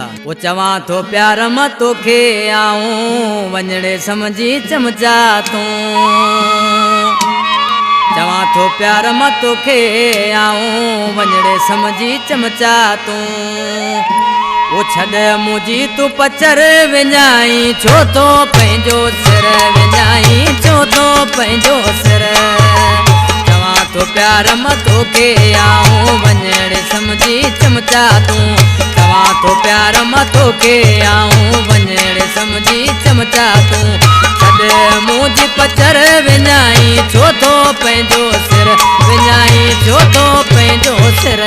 वो चवा तो प्यार मां तोखे आऊं वंजड़े समझी चमचा तू चवा तो प्यार मां तोखे आऊं वंजड़े समझी चमचा तू वो छड़ मुझी तू पचर विञाई छो तो पंहिंजो सिर विञाई छो तो पंहिंजो सिर चवा तो प्यार मां तोखे आऊं वंजड़े समझी चमचा तू चवा तो प्यार मां तोखे आऊं वंजड़े समझी चमचा तू छड़ मुझी पचर विञाई छो तो पंहिंजो सिर विञाई छो तो पंहिंजो सिर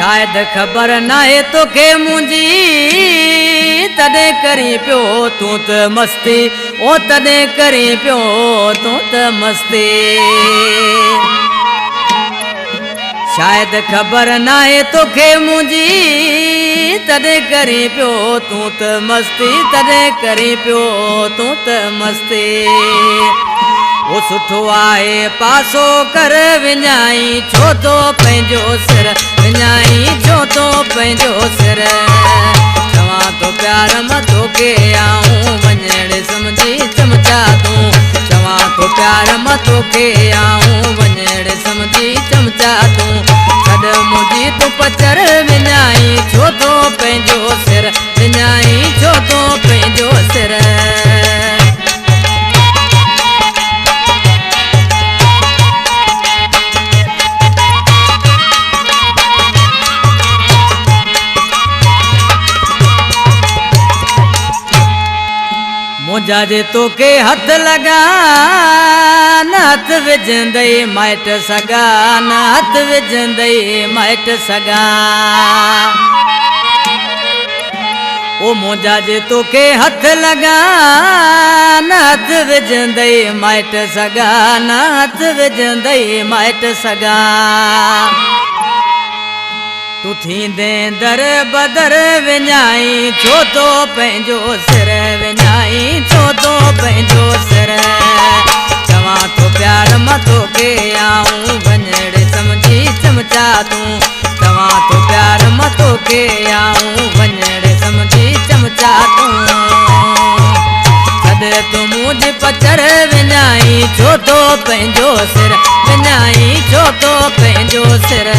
शायद खबर नाहे तोखे मुंहिंजी तॾहिं करी पियो तूं त मस्ती ओ तॾहिं करी पियो तूं त मस्ती शायद खबर नाहे तोखे मुंहिंजी तॾहिं करी पियो तूं त मस्ती तॾहिं करी पियो तूं त मस्ती वो सुठो आहे पासो कर विञाई छो तो पंहिंजो सिर विञाई छो तो पंहिंजो सिर चवा तो प्यार मां तोखे आऊं वंजड़े समझी चमचा तू चवा तो प्यार मां तोखे आऊं वंजड़े समझी चमचा तू छड़ मुझी तू पचर विञाई छो तो पंहिंजो सिर विञाई छो तो पंहिंजो सिर मुंहिंजा जे तोखे हथ लगा न हथ विझंदई माइट सगा न हथ विझंदई माइट सगा ओ मुंहिंजा जे तोखे हथ लगा न हथ विझंदई माइट सगा न हथ विझंदई माइट सगा तू थींदे दर बदर विञाई छो तो पंहिंजो सिर विञाई छो तो पंहिंजो सिर चवा तो प्यार मां तोखे आऊं वंजड़े समझी चमचा तू चवा तो प्यार मां तोखे आऊं वंजड़े समझी चमचा तू छड़ तू मुझी पचर विञाई छो तो पंहिंजो सिर विञाई छो तो पंहिंजो सिर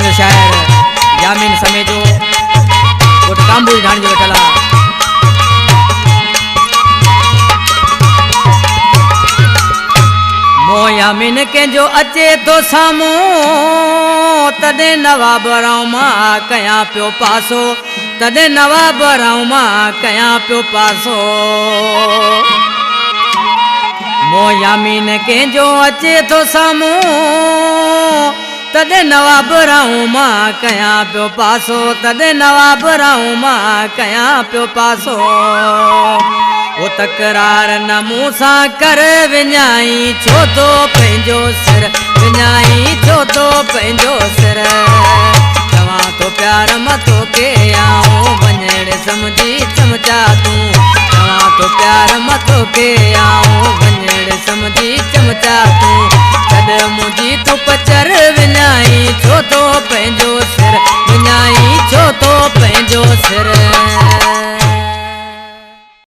जो शायर यामीन समेजो गोट कांबू ढाणी जो वेठल मो यामीन कंहिंजो अचे तो साम्हूं तॾहिं नवाब राव मां कयां पियो पासो तॾहिं नवाब राव मां कयां पियो पासो मो यामीन कंहिंजो अचे तो साम्हूं तॾहिं नवाब राव मां कयां पियो पासो तॾहिं नवाब राव मां कयां पियो पासो वो तकरार न मूं सां कर विञाई छो तो पंहिंजो सिर विञाई छो तो पंहिंजो सिर चवा तो प्यार मां तोखे आऊं वंजड़े समझी चमचा तू चवा तो प्यार मां तोखे आऊं वंजड़े समझी चमचा तू छड़ मुझी तू पचर विञाई छो तो पंहिंजो सिर विञाई छो तो पंहिंजो सिर